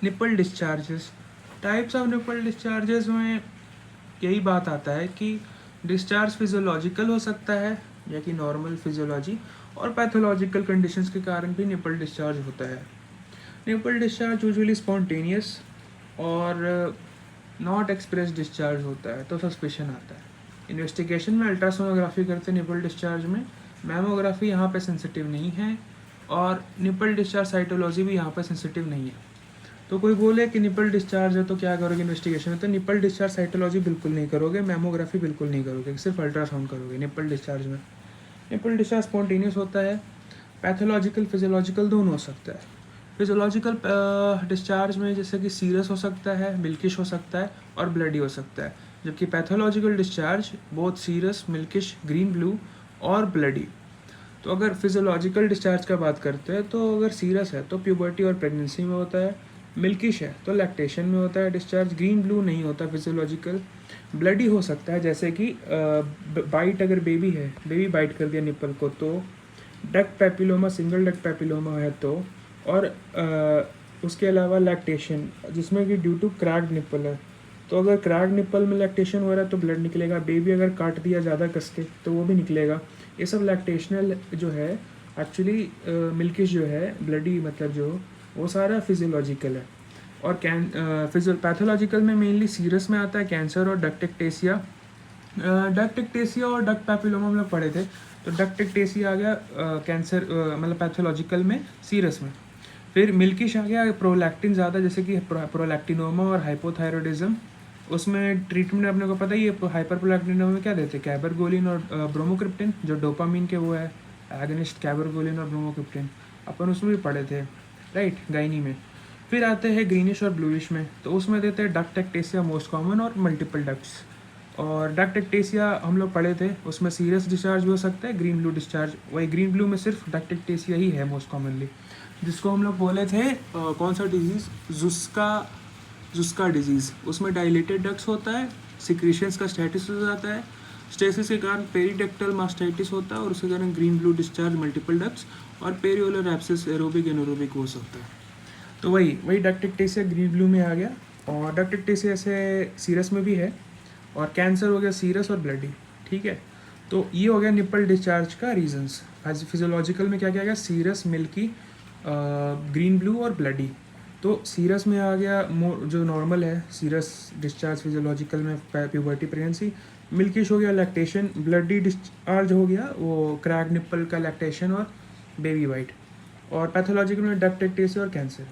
Nipple discharges, types of nipple discharges में यही बात आता है कि डिस्चार्ज फिजियोलॉजिकल हो सकता है या कि नॉर्मल फिजियोलॉजी, और पैथोलॉजिकल कंडीशंस के कारण भी निपल डिस्चार्ज होता है। निपल डिस्चार्ज यूजुअली स्पॉन्टेनियस और नॉट एक्सप्रेस डिस्चार्ज होता है, तो सस्पिशन आता है। इन्वेस्टिगेशन में अल्ट्रासोनोग्राफी करते निपल डिस्चार्ज में, मैमोग्राफी यहाँ पे सेंसिटिव नहीं है, और निपल डिस्चार्ज साइटोलॉजी भी यहाँ पे सेंसिटिव नहीं है। तो कोई बोले कि निपल डिस्चार्ज है तो क्या करोगे इन्वेस्टिगेशन में, तो निपल डिस्चार्ज साइटोलॉजी बिल्कुल नहीं करोगे, मैमोग्राफी बिल्कुल नहीं करोगे, सिर्फ अल्ट्रासाउंड करोगे निपल डिस्चार्ज में। निपल डिस्चार्ज स्पॉन्टेनियस होता है, पैथोलॉजिकल फिजियोलॉजिकल दोनों हो सकता है। फिजियोलॉजिकल डिस्चार्ज में जैसे कि सीरस हो सकता है, मिल्किश हो सकता है और ब्लडी हो सकता है, जबकि पैथोलॉजिकल डिस्चार्ज बहुत सीरस, मिल्किश, ग्रीन ब्लू और ब्लडी। तो अगर फिजियोलॉजिकल डिस्चार्ज का बात करते हैं तो अगर सीरस है तो प्यूबर्टी और प्रेगनेंसी में होता है, मिल्किश है तो लैक्टेशन में होता है डिस्चार्ज, ग्रीन ब्लू नहीं होता फिजियोलॉजिकल। ब्लडी हो सकता है जैसे कि बाइट, अगर बेबी है, बेबी बाइट कर दिया निपल को तो, duct papilloma, single duct papilloma है तो, और उसके अलावा लैक्टेशन जिसमें कि ड्यू टू क्रैक्ड निपल है, तो अगर क्रैक्ड निपल में लैक्टेशन हो रहा है तो ब्लड निकलेगा। बेबी अगर काट दिया ज़्यादा कस के तो वो भी निकलेगा। ये सब लैक्टेशनल जो है, एक्चुअली मिल्किश जो है, ब्लडी मतलब जो, वो सारा फिजियोलॉजिकल है। और पैथोलॉजिकल में मेनली सीरस में आता है कैंसर और डक्ट एक्टेसिया। डक्ट एक्टेसिया और डक्ट पैपिलोमा हम लोग पढ़े थे, तो डक्ट एक्टेसिया आ गया कैंसर मतलब पैथोलॉजिकल में, सीरस में। फिर मिल्किश आ गया प्रोलैक्टिन ज़्यादा, जैसे कि प्रोलैक्टिनोमा और हाइपोथायरॉयडिज्म। उसमें ट्रीटमेंट अपने को पता ही है, हाइपर प्रोलैक्टिनोमा में क्या देते हैं, कैबरगोलिन और ब्रोमोक्रिप्टिन, जो डोपामीन के वो है एगनिस्ट, कैबरगोलिन और ब्रोमोक्रिप्टिन, अपन उसमें भी पढ़े थे राइट, गाइनी में। फिर आते हैं ग्रीनिश और ब्लूइश में, तो उसमें देते हैं डक्ट एक्टेसिया मोस्ट कॉमन और मल्टीपल डक्ट्स। और डक्ट एक्टेसिया हम लोग पढ़े थे, उसमें सीरियस डिस्चार्ज भी हो सकता है, ग्रीन ब्लू डिस्चार्ज, वही ग्रीन ब्लू में सिर्फ डक्ट एक्टेसिया ही है मोस्ट कॉमनली, जिसको हम लोग बोले थे कौन सा डिजीज़, जुस्का डिजीज़। उसमें डायलेटेड डक्ट्स होता है, सिक्रीशंस का स्टेटिस हो जाता है, स्टेसिस के कारण पेरीडेक्टल मास्टाइटिस होता है, और उसके कारण green blue discharge, multiple ducts और पेरियोलर एब्सेस, एरोबिक एनोरोबिक हो सकता है। तो वही डक्ट एक्टेसिया ग्रीन ब्लू में आ गया। और डक्ट एक्टेसिया ऐसे सीरस में भी है, और कैंसर हो गया सीरस और ब्लडी, ठीक है। तो ये हो गया निपल डिस्चार्ज का रीजंस। फिजियोलॉजिकल में क्या क्या गया, सीरस, मिल्की, ग्रीन ब्लू और ब्लडी। तो सीरस में आ गया जो नॉर्मल है सीरस डिस्चार्ज फिजियोलॉजिकल में, प्यूबर्टी, प्रेगनेंसी। मिल्किश हो गया लैक्टेशन, ब्लडी डिस्चार्ज हो गया वो क्रैक निपल का लैक्टेशन और बेबी वाइट। और पैथोलॉजिकल में डक्ट एक्टेसिया और कैंसर।